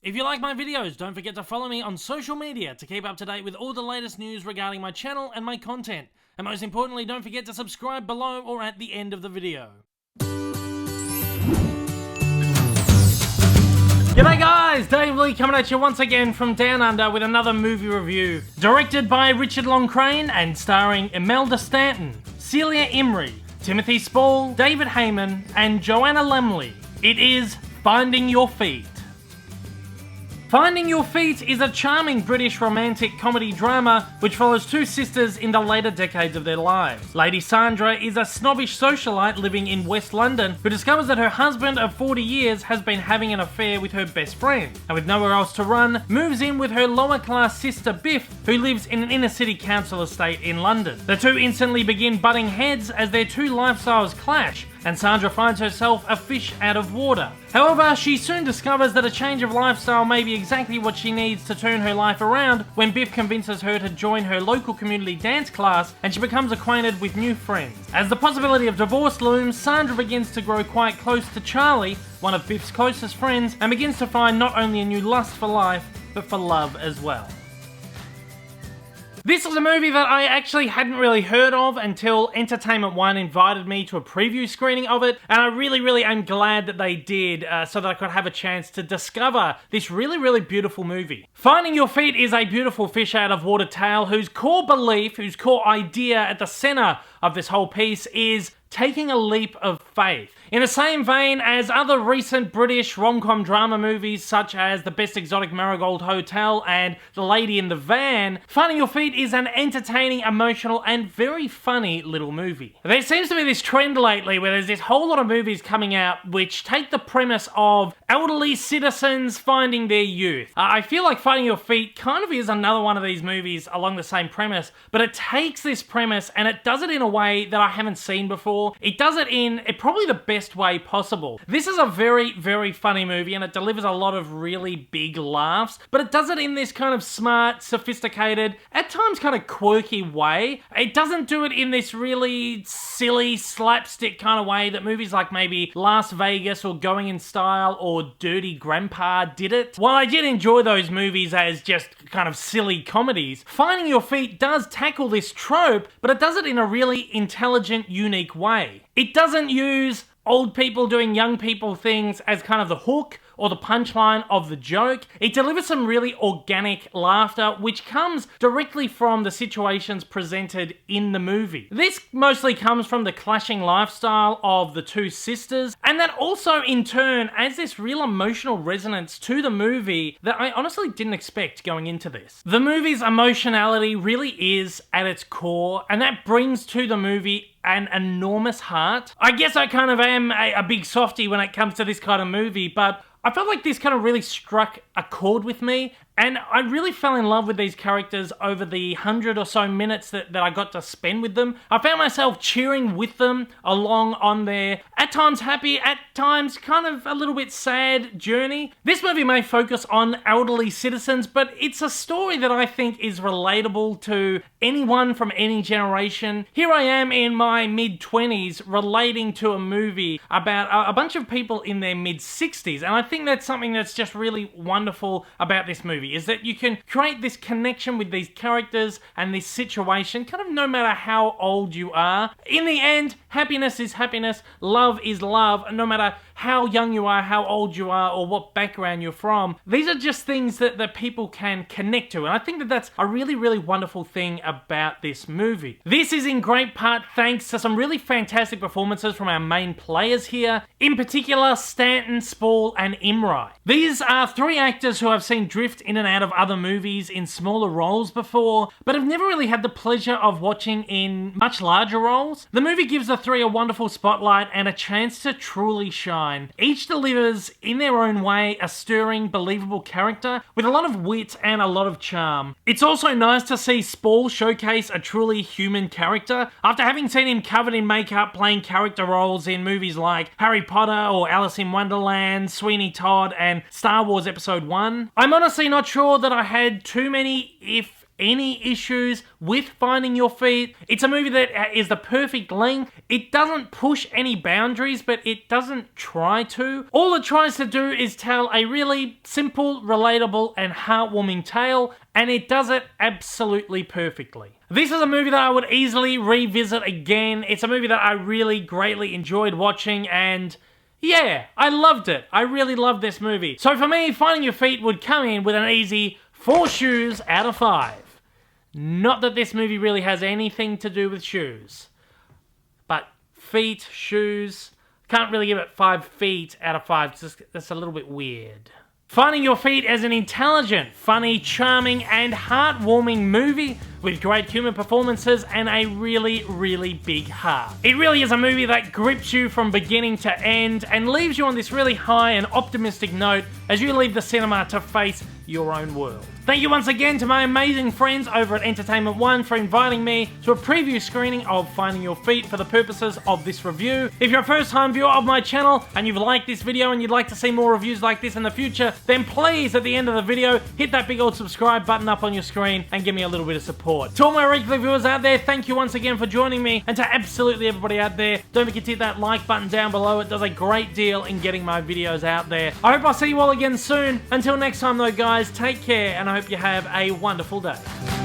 If you like my videos, don't forget to follow me on social media to keep up to date with all the latest news regarding my channel and my content. And most importantly, don't forget to subscribe below or at the end of the video. G'day guys, Dave Lee coming at you once again from Down Under with another movie review. Directed by Richard Loncraine and starring Imelda Staunton, Celia Imrie, Timothy Spall, David Hayman and Joanna Lumley. It is Finding Your Feet. Finding Your Feet is a charming British romantic comedy drama which follows two sisters in the later decades of their lives. Lady Sandra is a snobbish socialite living in West London who discovers that her husband of 40 years has been having an affair with her best friend, and with nowhere else to run, moves in with her lower class sister Biff, who lives in an inner city council estate in London. The two instantly begin butting heads as their two lifestyles clash, and Sandra finds herself a fish out of water. However, she soon discovers that a change of lifestyle may be exactly what she needs to turn her life around when Biff convinces her to join her local community dance class and she becomes acquainted with new friends. As the possibility of divorce looms, Sandra begins to grow quite close to Charlie, one of Biff's closest friends, and begins to find not only a new lust for life, but for love as well. This was a movie that I actually hadn't really heard of until Entertainment One invited me to a preview screening of it, and I really am glad that they did so that I could have a chance to discover this really beautiful movie. Finding Your Feet is a beautiful fish out of water tale whose core belief, whose core idea at the center of this whole piece is taking a leap of faith. In the same vein as other recent British rom-com drama movies such as The Best Exotic Marigold Hotel and The Lady in the Van, Finding Your Feet is an entertaining, emotional and very funny little movie. There seems to be this trend lately where there's this whole lot of movies coming out which take the premise of elderly citizens finding their youth. I feel like Finding Your Feet kind of is another one of these movies along the same premise, but it takes this premise and it does it in a way that I haven't seen before. It does it in probably the best way possible. This is a very funny movie and it delivers a lot of really big laughs, but it does it in this kind of smart, sophisticated, at times kind of quirky way. It doesn't do it in this really silly, slapstick kind of way that movies like maybe Las Vegas or Going in Style or Dirty Grandpa did it. While I did enjoy those movies as just kind of silly comedies, Finding Your Feet does tackle this trope, but it does it in a really intelligent, unique way. It doesn't use old people doing young people things as kind of the hook or the punchline of the joke. It delivers some really organic laughter which comes directly from the situations presented in the movie. This mostly comes from the clashing lifestyle of the two sisters, and that also in turn adds this real emotional resonance to the movie that I honestly didn't expect going into this. The movie's emotionality really is at its core, and that brings to the movie an enormous heart. I guess I kind of am a big softie when it comes to this kind of movie, but I felt like this kind of really struck a chord with me, and I really fell in love with these characters over the 100 or so minutes that I got to spend with them. I found myself cheering with them along on their, at times happy, at times kind of a little bit sad journey. This movie may focus on elderly citizens, but it's a story that I think is relatable to anyone from any generation. Here I am in my mid-20s relating to a movie about a bunch of people in their mid-60s, and I think that's something that's just really wonderful about this movie, is that you can create this connection with these characters and this situation kind of no matter how old you are. In the end, happiness is happiness, love is love, no matter how young you are, how old you are, or what background you're from. These are just things that people can connect to, and I think that that's a really wonderful thing about this movie. This is in great part thanks to some really fantastic performances from our main players here, in particular Staunton, Spall and Imrie. These are three actors who I've seen drift in and out of other movies in smaller roles before, but have never really had the pleasure of watching in much larger roles. The movie gives the three a wonderful spotlight and a chance to truly shine. Each delivers, in their own way, a stirring, believable character with a lot of wit and a lot of charm. It's also nice to see Spall showcase a truly human character. After having seen him covered in makeup playing character roles in movies like Harry Potter or Alice in Wonderland, Sweeney Todd and Star Wars Episode 1, I'm honestly not sure that I had too many, if any issues with finding your feet. It's a movie that is the perfect length. It doesn't push any boundaries, but it doesn't try to. All it tries to do is tell a really simple, relatable, and heartwarming tale, and it does it absolutely perfectly. This is a movie that I would easily revisit again. It's a movie that I really greatly enjoyed watching, and yeah, I loved it. I really loved this movie. So for me, Finding Your Feet would come in with an easy 4 shoes out of 5. Not that this movie really has anything to do with shoes, but feet, shoes, can't really give it 5 feet out of 5. That's a little bit weird. Finding Your Feet as an intelligent, funny, charming, and heartwarming movie with great human performances and a really, really big heart. It really is a movie that grips you from beginning to end and leaves you on this really high and optimistic note as you leave the cinema to face your own world. Thank you once again to my amazing friends over at Entertainment One for inviting me to a preview screening of Finding Your Feet for the purposes of this review. If you're a first time viewer of my channel and you've liked this video and you'd like to see more reviews like this in the future, then please at the end of the video hit that big old subscribe button up on your screen and give me a little bit of support. To all my regular viewers out there, thank you once again for joining me, and to absolutely everybody out there, don't forget to hit that like button down below. It does a great deal in getting my videos out there. I hope I'll see you all again soon. Until next time though guys, take care and I hope you have a wonderful day.